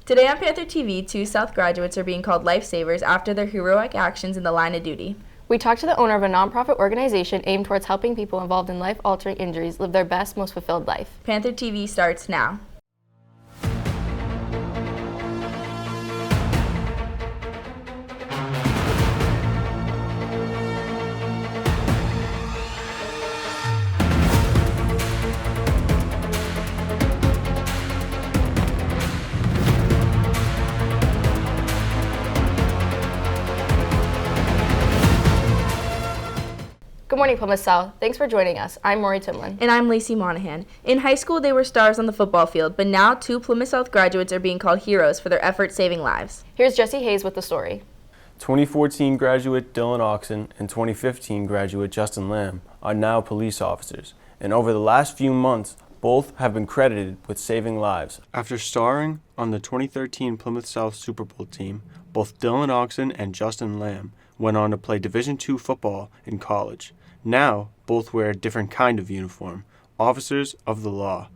Today on Panther TV, two South graduates are being called lifesavers after their heroic actions in the line of duty. We talked to the owner of a nonprofit organization aimed towards helping people involved in life-altering injuries live their best, most fulfilled life. Panther TV starts now. Good morning, Plymouth South. Thanks for joining us. I'm Maury Timlin. And I'm Lacey Monahan. In high school, they were stars on the football field, but now two Plymouth South graduates are being called heroes for their efforts saving lives. Here's Jesse Hayes with the story. 2014 graduate Dylan Oxsen and 2015 graduate Justin Lamb are now police officers, and over the last few months, both have been credited with saving lives. After starring on the 2013 Plymouth South Super Bowl team, both Dylan Oxsen and Justin Lamb went on to play Division II football in college. Now, both wear a different kind of uniform, officers of the law,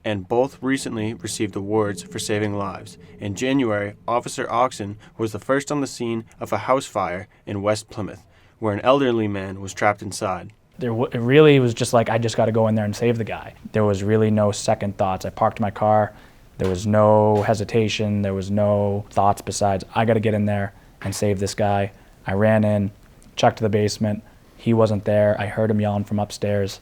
and both recently received awards for saving lives. In January, Officer Oxsen was the first on the scene of a house fire in West Plymouth, where an elderly man was trapped inside. It really was just like, I just got to go in there and save the guy. There was really no second thoughts. I parked my car. There was no hesitation. There was no thoughts besides, I got to get in there and save this guy. I ran in, checked the basement. He wasn't there. I heard him yelling from upstairs.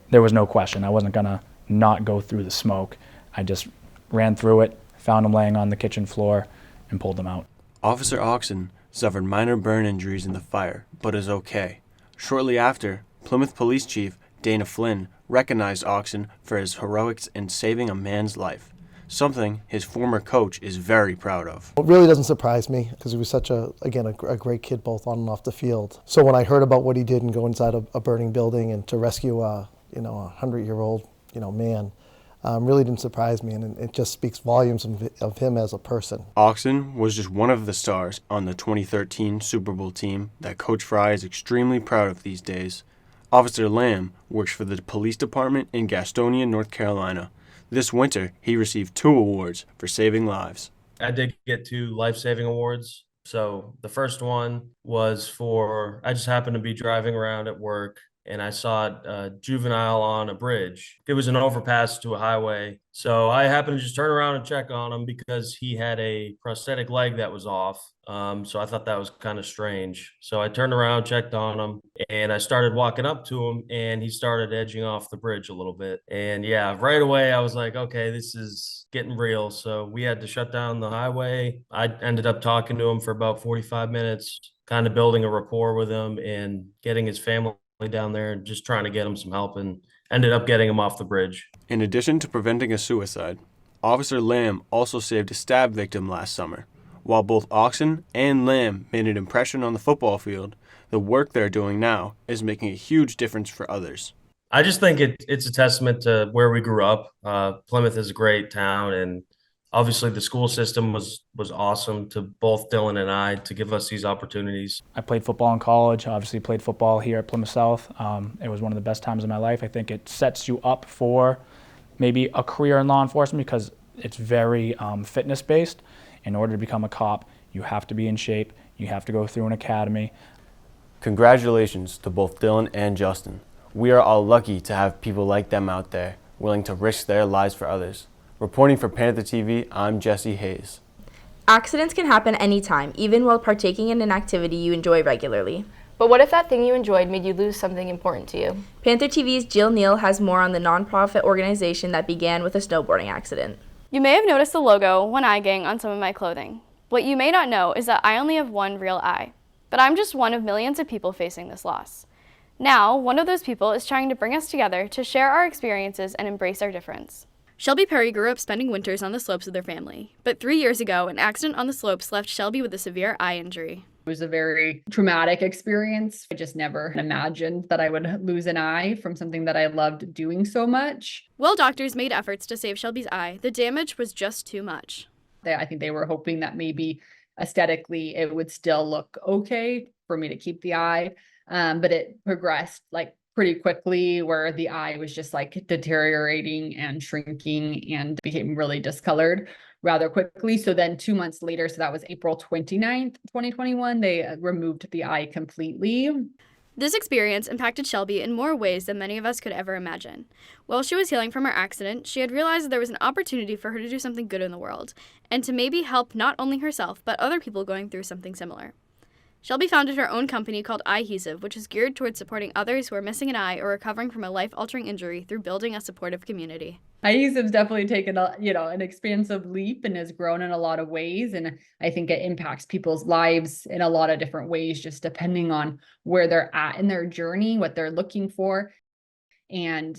There was no question. I wasn't going to not go through the smoke. I just ran through it, found him laying on the kitchen floor, and pulled him out. Officer Oxsen suffered minor burn injuries in the fire, but is okay. Shortly after, Plymouth Police Chief Dana Flynn recognized Oxsen for his heroics in saving a man's life, something his former coach is very proud of. It really doesn't surprise me because he was such a great kid both on and off the field. So when I heard about what he did and go inside a burning building and to rescue a 100-year-old man, really didn't surprise me, and it just speaks volumes of him as a person. Oxsen was just one of the stars on the 2013 Super Bowl team that Coach Fry is extremely proud of these days. Officer Lamb works for the police department in Gastonia, North Carolina. This winter, he received 2 awards for saving lives. I did get 2 life-saving awards. So the first one was I just happened to be driving around at work and I saw a juvenile on a bridge. It was an overpass to a highway. So I happened to just turn around and check on him because he had a prosthetic leg that was off. So I thought that was kind of strange. So I turned around, checked on him, and I started walking up to him, and he started edging off the bridge a little bit. And yeah, right away I was like, okay, this is getting real. So we had to shut down the highway. I ended up talking to him for about 45 minutes, kind of building a rapport with him and getting his family down there and just trying to get him some help, and ended up getting him off the bridge. In addition to preventing a suicide, Officer Lamb also saved a stab victim last summer. While both Oxsen and Lamb made an impression on the football field, the work they're doing now is making a huge difference for others. I just think it's a testament to where we grew up. Plymouth is a great town, and obviously the school system was awesome to both Dylan and I to give us these opportunities. I played football in college, obviously played football here at Plymouth South. It was one of the best times of my life. I think it sets you up for maybe a career in law enforcement because it's very fitness-based. In order to become a cop, you have to be in shape. You have to go through an academy. Congratulations to both Dylan and Justin. We are all lucky to have people like them out there, willing to risk their lives for others. Reporting for Panther TV, I'm Jesse Hayes. Accidents can happen anytime, even while partaking in an activity you enjoy regularly. But what if that thing you enjoyed made you lose something important to you? Panther TV's Jill Neal has more on the nonprofit organization that began with a snowboarding accident. You may have noticed the logo, One Eye Gang, on some of my clothing. What you may not know is that I only have one real eye, but I'm just one of millions of people facing this loss. Now, one of those people is trying to bring us together to share our experiences and embrace our difference. Shelby Perry grew up spending winters on the slopes with her family, but 3 years ago, an accident on the slopes left Shelby with a severe eye injury. It was a very traumatic experience. I just never imagined that I would lose an eye from something that I loved doing so much. While doctors made efforts to save Shelby's eye, the damage was just too much. I think they were hoping that maybe aesthetically it would still look okay for me to keep the eye, but it progressed like pretty quickly, where the eye was just like deteriorating and shrinking and became really discolored rather quickly. So then 2 months later, so that was April 29th, 2021, they removed the eye completely. This experience impacted Shelby in more ways than many of us could ever imagine. While she was healing from her accident, she had realized that there was an opportunity for her to do something good in the world, and to maybe help not only herself, but other people going through something similar. Shelby founded her own company called Eyeheesive, which is geared towards supporting others who are missing an eye or recovering from a life-altering injury through building a supportive community. Eyeheesive's definitely taken an expansive leap and has grown in a lot of ways. And I think it impacts people's lives in a lot of different ways, just depending on where they're at in their journey, what they're looking for. And,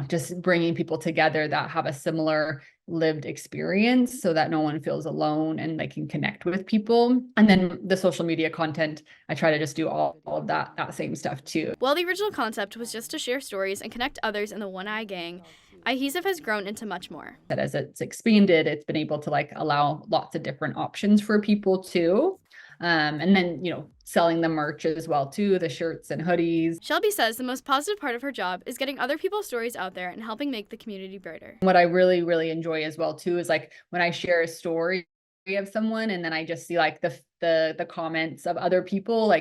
just bringing people together that have a similar lived experience so that no one feels alone and they can connect with people. And then the social media content, I try to just do all of that same stuff too. While the original concept was just to share stories and connect others in the One Eye Gang, Eyeheesive has grown into much more. That as it's expanded, it's been able to allow lots of different options for people too. And then, selling the merch as well too, the shirts and hoodies. Shelby says the most positive part of her job is getting other people's stories out there and helping make the community brighter. What I really, really enjoy as well too is when I share a story of someone and then I just see the comments of other people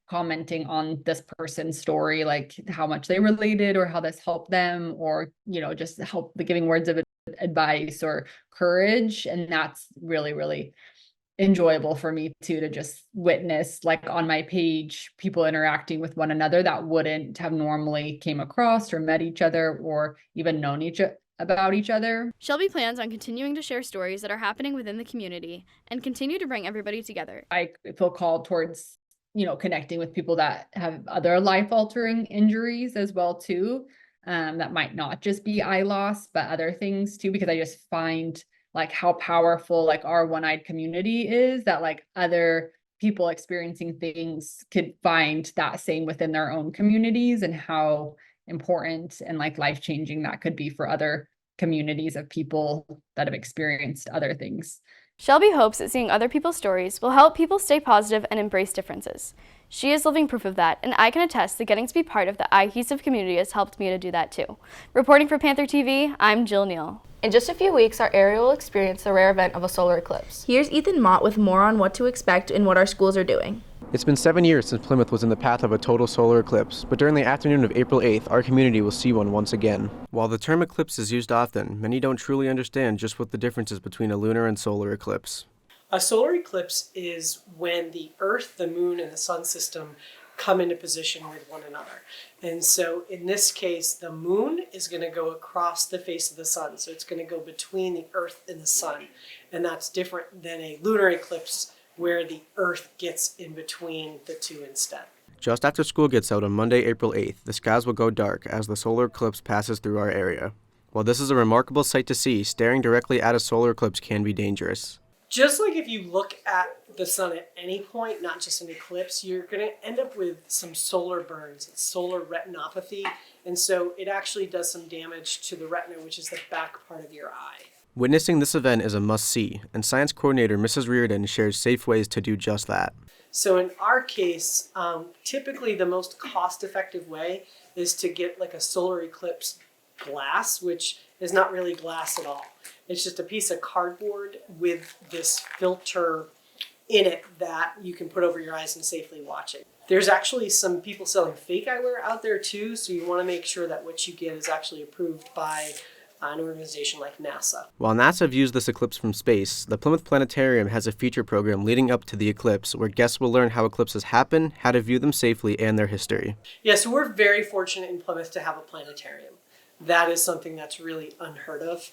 commenting on this person's story, how much they related or how this helped them, or just help giving words of advice or courage. And that's really, really enjoyable for me too, to just witness on my page people interacting with one another that wouldn't have normally came across or met each other or even known about each other. Shelby plans on continuing to share stories that are happening within the community and continue to bring everybody together. I feel called towards connecting with people that have other life-altering injuries as well too, that might not just be eye loss but other things too, because I just find how powerful our one-eyed community is, that other people experiencing things could find that same within their own communities, and how important and life-changing that could be for other communities of people that have experienced other things. Shelby hopes that seeing other people's stories will help people stay positive and embrace differences. She is living proof of that, and I can attest that getting to be part of the Eyeheesive community has helped me to do that too. Reporting for Panther TV, I'm Jill Neal. In just a few weeks, our area will experience the rare event of a solar eclipse. Here's Ethan Mott with more on what to expect and what our schools are doing. It's been 7 years since Plymouth was in the path of a total solar eclipse, but during the afternoon of April 8th, our community will see one once again. While the term eclipse is used often, many don't truly understand just what the difference is between a lunar and solar eclipse. A solar eclipse is when the Earth, the Moon, and the Sun system come into position with one another. And so in this case, the Moon is going to go across the face of the Sun. So it's going to go between the Earth and the Sun. And that's different than a lunar eclipse where the Earth gets in between the two instead. Just after school gets out on Monday, April 8th, the skies will go dark as the solar eclipse passes through our area. While this is a remarkable sight to see, staring directly at a solar eclipse can be dangerous. Just like if you look at the sun at any point, not just an eclipse, you're going to end up with some solar burns. It's solar retinopathy. And so it actually does some damage to the retina, which is the back part of your eye. Witnessing this event is a must-see, and science coordinator Mrs. Reardon shares safe ways to do just that. So in our case, typically the most cost-effective way is to get a solar eclipse glass, which is not really glass at all. It's just a piece of cardboard with this filter in it that you can put over your eyes and safely watch it. There's actually some people selling fake eyewear out there too, so you want to make sure that what you get is actually approved by an organization like NASA. While NASA views this eclipse from space, the Plymouth Planetarium has a feature program leading up to the eclipse where guests will learn how eclipses happen, how to view them safely, and their history. Yeah, so we're very fortunate in Plymouth to have a planetarium. That is something that's really unheard of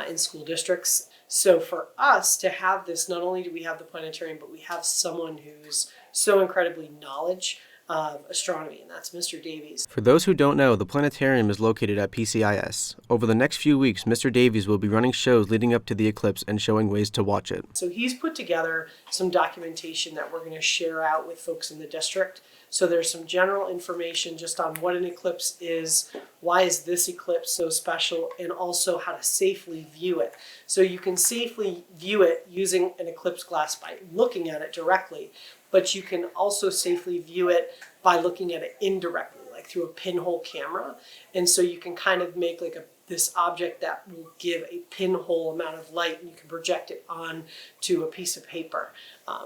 in school districts. So for us to have this, not only do we have the planetarium, but we have someone who's so incredibly knowledgeable of astronomy, and that's Mr. Davies. For those who don't know, the planetarium is located at PSHS. Over the next few weeks, Mr. Davies will be running shows leading up to the eclipse and showing ways to watch it. So he's put together some documentation that we're going to share out with folks in the district. So there's some general information just on what an eclipse is, why is this eclipse so special, and also how to safely view it. So you can safely view it using an eclipse glass by looking at it directly, but you can also safely view it by looking at it indirectly, through a pinhole camera. And so you can kind of make like this object that will give a pinhole amount of light, and you can project it on to a piece of paper,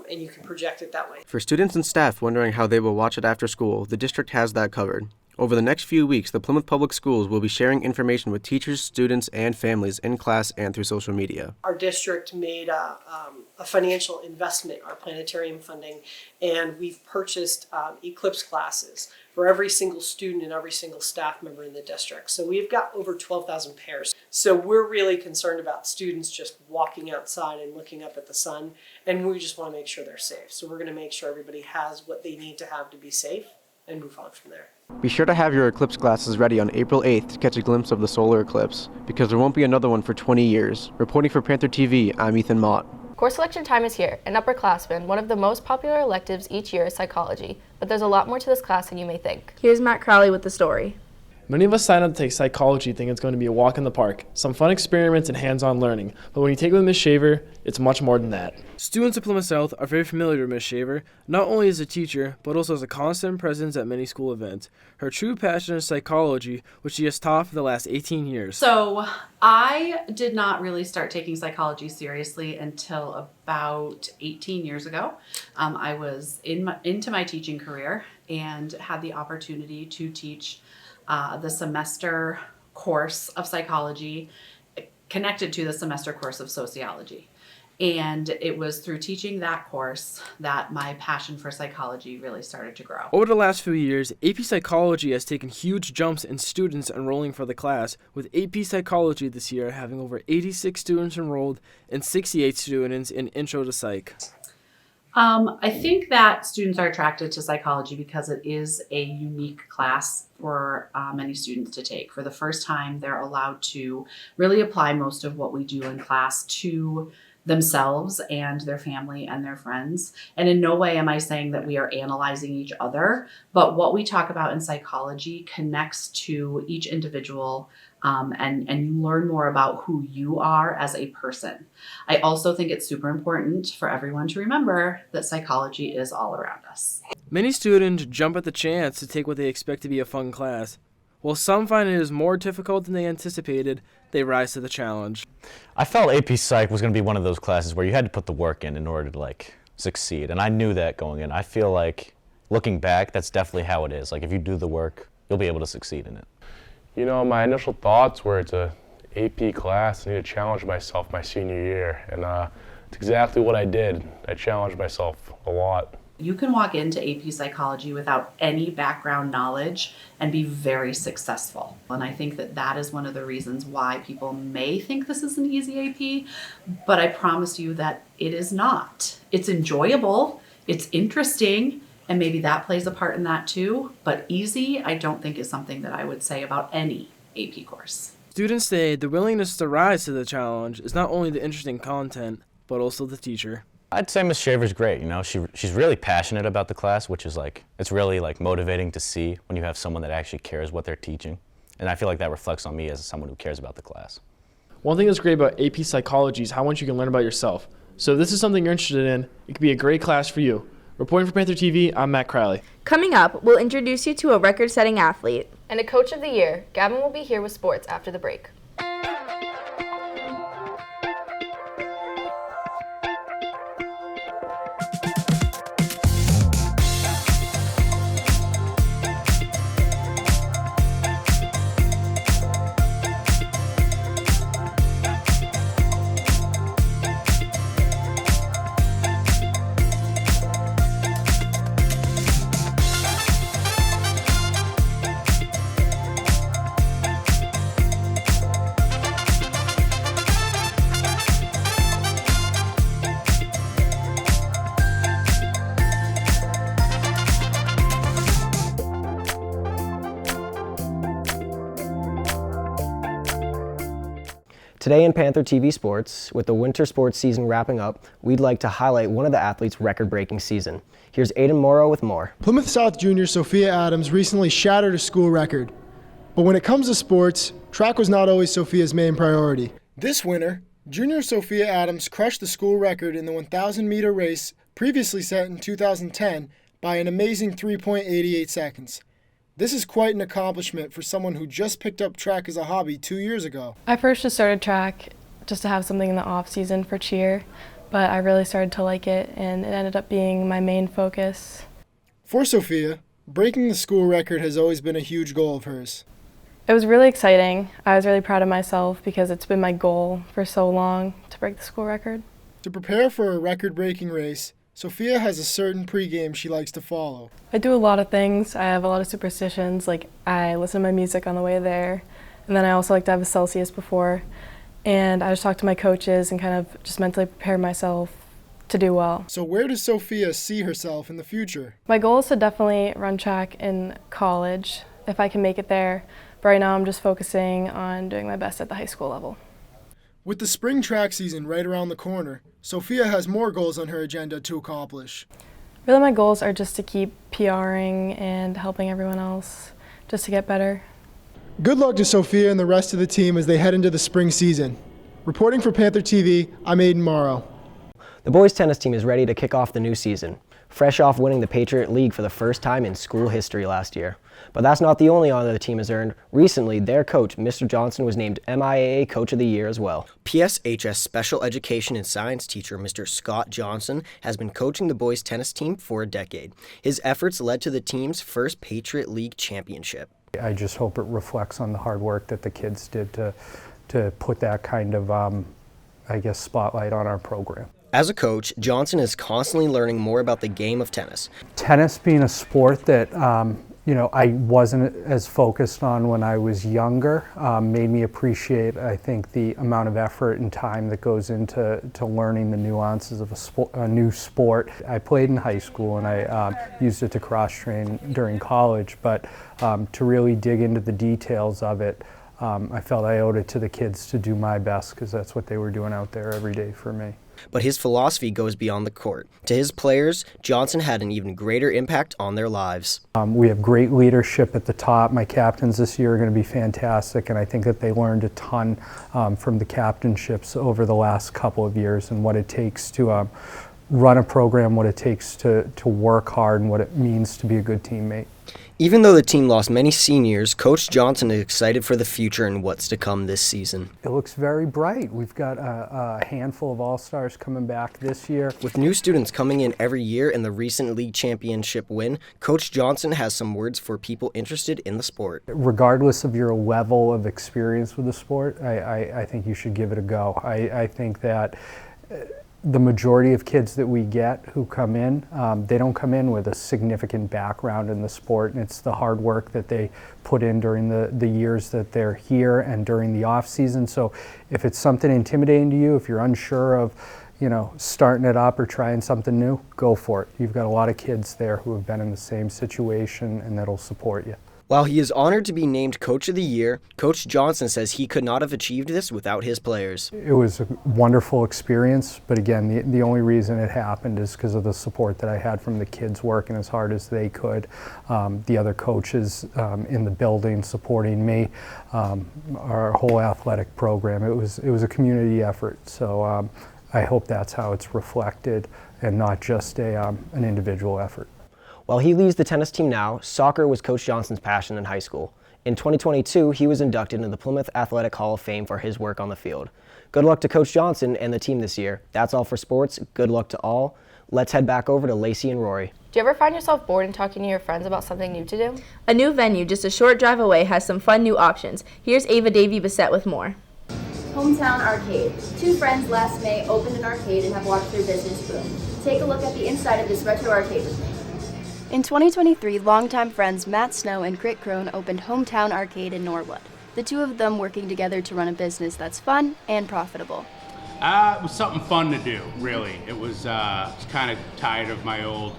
and you can project it that way. For students and staff wondering how they will watch it after school, the district has that covered. Over the next few weeks, the Plymouth Public Schools will be sharing information with teachers, students, and families in class and through social media. Our district made a financial investment, our planetarium funding, and we've purchased Eclipse glasses for every single student and every single staff member in the district. So we've got over 12,000 pairs. So we're really concerned about students just walking outside and looking up at the sun, and we just want to make sure they're safe. So we're going to make sure everybody has what they need to have to be safe and move on from there. Be sure to have your eclipse glasses ready on April 8th to catch a glimpse of the solar eclipse, because there won't be another one for 20 years. Reporting for Panther TV, I'm Ethan Mott. Course selection time is here, and upperclassmen, one of the most popular electives each year is psychology, but there's a lot more to this class than you may think. Here's Matt Crowley with the story. Many of us sign up to take psychology thinking it's going to be a walk in the park, some fun experiments and hands-on learning, but when you take it with Ms. Shaver, it's much more than that. Students at Plymouth South are very familiar with Ms. Shaver, not only as a teacher, but also as a constant presence at many school events. Her true passion is psychology, which she has taught for the last 18 years. So I did not really start taking psychology seriously until about 18 years ago. I was into my teaching career and had the opportunity to teach the semester course of psychology connected to the semester course of sociology. And it was through teaching that course that my passion for psychology really started to grow. Over the last few years, AP Psychology has taken huge jumps in students enrolling for the class, with AP Psychology this year having over 86 students enrolled and 68 students in Intro to Psych. I think that students are attracted to psychology because it is a unique class for many students to take. For the first time, they're allowed to really apply most of what we do in class to themselves and their family and their friends. And in no way am I saying that we are analyzing each other, but what we talk about in psychology connects to each individual, and you learn more about who you are as a person. I also think it's super important for everyone to remember that psychology is all around us. Many students jump at the chance to take what they expect to be a fun class. While some find it is more difficult than they anticipated, they rise to the challenge. I felt AP Psych was going to be one of those classes where you had to put the work in order to succeed, and I knew that going in. I feel like, looking back, that's definitely how it is. Like, if you do the work, you'll be able to succeed in it. You know, my initial thoughts were it's a AP class. I need to challenge myself my senior year, and it's exactly what I did. I challenged myself a lot. You can walk into AP Psychology without any background knowledge and be very successful. And I think that that is one of the reasons why people may think this is an easy AP, but I promise you that it is not. It's enjoyable, it's interesting, and maybe that plays a part in that too, but easy, I don't think is something that I would say about any AP course. Students say the willingness to rise to the challenge is not only the interesting content, but also the teacher. I'd say Miss Shaver's great, you know, she's really passionate about the class, which is it's really motivating to see when you have someone that actually cares what they're teaching. And I feel like that reflects on me as someone who cares about the class. One thing that's great about AP Psychology is how much you can learn about yourself. So if this is something you're interested in, it could be a great class for you. Reporting for Panther TV, I'm Matt Crowley. Coming up, we'll introduce you to a record-setting athlete. And a coach of the year, Gavin will be here with sports after the break. Today in Panther TV Sports, with the winter sports season wrapping up, we'd like to highlight one of the athletes' record-breaking season. Here's Aiden Morrow with more. Plymouth South junior Sophia Adams recently shattered a school record. But when it comes to sports, track was not always Sophia's main priority. This winter, junior Sophia Adams crushed the school record in the 1,000-meter race previously set in 2010 by an amazing 3.88 seconds. This is quite an accomplishment for someone who just picked up track as a hobby 2 years ago. I first just started track just to have something in the off season for cheer, but I really started to like it and it ended up being my main focus. For Sophia, breaking the school record has always been a huge goal of hers. It was really exciting. I was really proud of myself because it's been my goal for so long to break the school record. To prepare for a record-breaking race, Sophia has a certain pregame she likes to follow. I do a lot of things. I have a lot of superstitions, like I listen to my music on the way there, and then I also like to have a Celsius before, and I just talk to my coaches and kind of just mentally prepare myself to do well. So where does Sophia see herself in the future? My goal is to definitely run track in college, if I can make it there. But right now I'm just focusing on doing my best at the high school level. With the spring track season right around the corner, Sophia has more goals on her agenda to accomplish. Really my goals are just to keep PRing and helping everyone else, just to get better. Good luck to Sophia and the rest of the team as they head into the spring season. Reporting for Panther TV, I'm Aiden Morrow. The boys tennis team is ready to kick off the new season, fresh off winning the Patriot League for the first time in school history last year. But that's not the only honor the team has earned. Recently, their coach, Mr. Johnson, was named MIAA Coach of the Year as well. PSHS Special Education and Science teacher Mr. Scott Johnson has been coaching the boys tennis team for a decade. His efforts led to the team's first Patriot League championship. I just hope it reflects on the hard work that the kids did to put that kind of, spotlight on our program. As a coach, Johnson is constantly learning more about the game of tennis. Tennis being a sport that I wasn't as focused on when I was younger made me appreciate, I think, the amount of effort and time that goes into learning the nuances of a new sport. I played in high school and I used it to cross-train during college, but to really dig into the details of it, I felt I owed it to the kids to do my best because that's what they were doing out there every day for me. But his philosophy goes beyond the court. To his players, Johnson had an even greater impact on their lives. We have great leadership at the top. My captains this year are going to be fantastic, and I think that they learned a ton from the captainships over the last couple of years and what it takes to run a program, what it takes to work hard, and what it means to be a good teammate. Even though the team lost many seniors, Coach Johnson is excited for the future and what's to come this season. It looks very bright. We've got a handful of all-stars coming back this year. With new students coming in every year and the recent league championship win, Coach Johnson has some words for people interested in the sport. Regardless of your level of experience with the sport, I think you should give it a go. I think that the majority of kids that we get who come in, they don't come in with a significant background in the sport, and it's the hard work that they put in during the years that they're here and during the off season. So if it's something intimidating to you, if you're unsure of starting it up or trying something new, go for it. You've got a lot of kids there who have been in the same situation and that'll support you. While he is honored to be named Coach of the Year, Coach Johnson says he could not have achieved this without his players. It was a wonderful experience, but again, the only reason it happened is because of the support that I had from the kids working as hard as they could, the other coaches in the building supporting me, our whole athletic program. It was a community effort, so I hope that's how it's reflected and not just an individual effort. While he leads the tennis team now, soccer was Coach Johnson's passion in high school. In 2022, he was inducted into the Plymouth Athletic Hall of Fame for his work on the field. Good luck to Coach Johnson and the team this year. That's all for sports. Good luck to all. Let's head back over to Lacey and Rory. Do you ever find yourself bored and talking to your friends about something new to do? A new venue just a short drive away has some fun new options. Here's Ava Davey Bissett with more. Hometown Arcade. Two friends last May opened an arcade and have watched their business boom. Take a look at the inside of this retro arcade with me. In 2023, longtime friends Matt Snow and Crit Crone opened Hometown Arcade in Norwood, the two of them working together to run a business that's fun and profitable. It was something fun to do, really. It was kind of tired of my old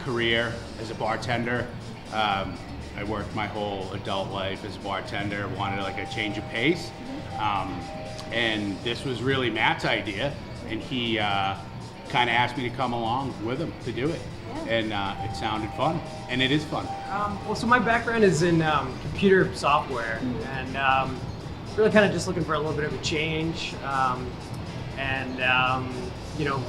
career as a bartender. I worked my whole adult life as a bartender, wanted like a change of pace. And this was really Matt's idea, and he kind of asked me to come along with him to do it. And it sounded fun, and it is fun. So my background is in computer software, and really kind of just looking for a little bit of a change. and you know,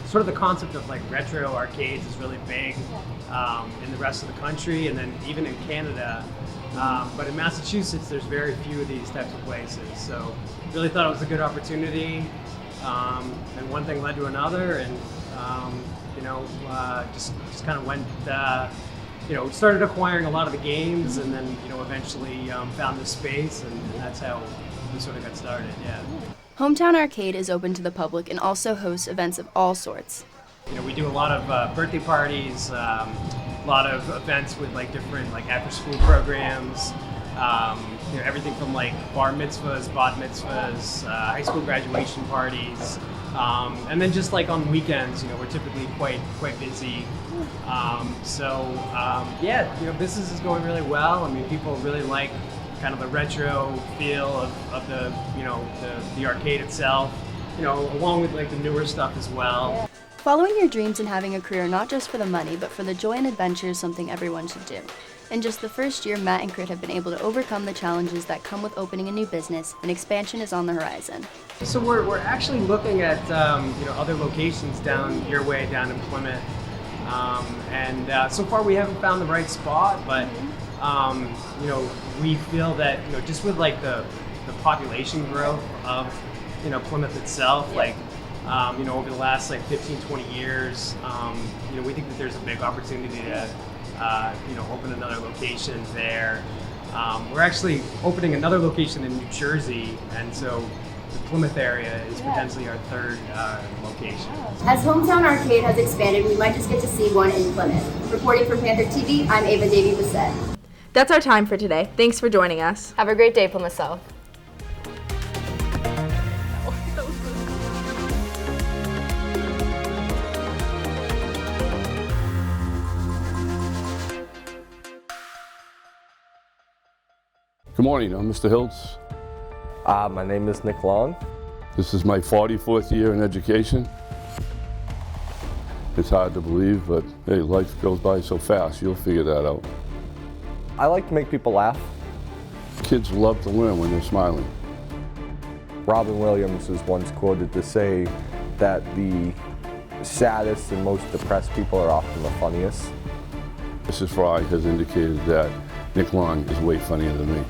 sort of the concept of like retro arcades is really big in the rest of the country, and then even in Canada. But in Massachusetts, there's very few of these types of places. So really thought it was a good opportunity, and one thing led to another, and you know, just kind of went. You know, started acquiring a lot of the games, and then, you know, eventually found this space, and that's how we sort of got started, yeah. Hometown Arcade is open to the public and also hosts events of all sorts. You know, we do a lot of birthday parties, a lot of events with like different like after-school programs, you know, everything from like bar mitzvahs, bat mitzvahs, high school graduation parties, and then just like on weekends, you know, we're typically quite busy. Yeah, you know, business is going really well. I mean, people really like kind of the retro feel of the, you know, the arcade itself, you know, along with like the newer stuff as well. Following your dreams and having a career not just for the money, but for the joy and adventure is something everyone should do. In just the first year, Matt and Crit have been able to overcome the challenges that come with opening a new business, and expansion is on the horizon. So we're actually looking at you know, other locations down your way, down in Plymouth. So far we haven't found the right spot, but you know, we feel that, you know, just with like the population growth of, you know, Plymouth itself, like you know, over the last like 15-20 years, you know, we think that there's a big opportunity to you know, open another location there. We're actually opening another location in New Jersey, and so the Plymouth area is potentially our third location. As Hometown Arcade has expanded, we might just get to see one in Plymouth. Reporting for Panther TV, I'm Ava Davy-Bissett. That's our time for today. Thanks for joining us. Have a great day, Plymouth South. Good morning, I'm Mr. Hiltz. My name is Nick Long. This is my 44th year in education. It's hard to believe, but hey, life goes by so fast, you'll figure that out. I like to make people laugh. Kids love to learn when they're smiling. Robin Williams was once quoted to say that the saddest and most depressed people are often the funniest. Mrs. Fry has indicated that Nick Long is way funnier than me.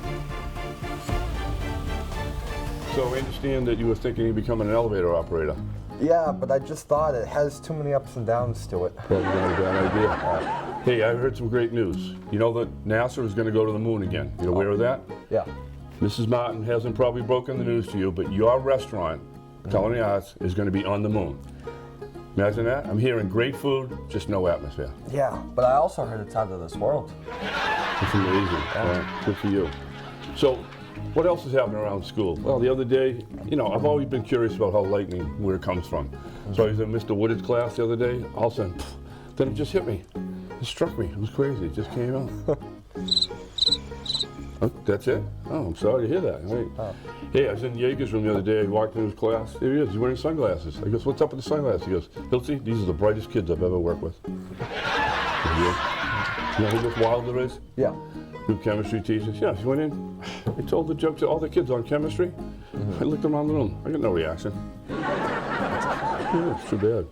So I understand that you were thinking of becoming an elevator operator. Yeah, but I just thought it has too many ups and downs to it. Probably not a bad idea. Hey, I heard some great news. You know that NASA is going to go to the moon again. You aware of that? Yeah. Mrs. Martin hasn't probably broken the news to you, but your restaurant, Culinary Arts, is going to be on the moon. Imagine that. I'm hearing great food, just no atmosphere. Yeah, but I also heard it's out of this world. It's amazing. Yeah. Good for you. So, what else is happening around school? Well, the other day, you know, I've always been curious about how lightning, where it comes from. So I was in Mr. Woodard's class the other day. All of a sudden, then it just hit me. It struck me. It was crazy. It just came out. Oh, that's it? Oh, I'm sorry to hear that. Right. Hey, I was in Yeager's room the other day. I walked into his class. There he is. He's wearing sunglasses. I goes, what's up with the sunglasses? He goes, Hiltzy, these are the brightest kids I've ever worked with. You know who Miss Wilder is? Yeah. New chemistry teacher. Yeah, she went in. I told the joke to all the kids on chemistry. I looked around the room. I got no reaction. Yeah, it's too bad.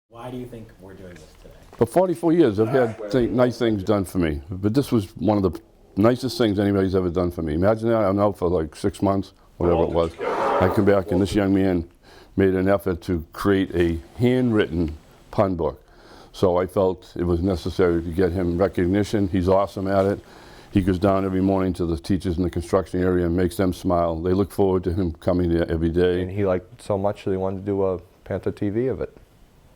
Why do you think we're doing this today? For 44 years, I've had nice things done for me. But this was one of the nicest things anybody's ever done for me. Imagine that. I'm out for like 6 months, whatever it was. I come back and this young man made an effort to create a handwritten pun book. So I felt it was necessary to get him recognition. He's awesome at it. He goes down every morning to the teachers in the construction area and makes them smile. They look forward to him coming there every day. And he liked it so much that he wanted to do a Panther TV of it.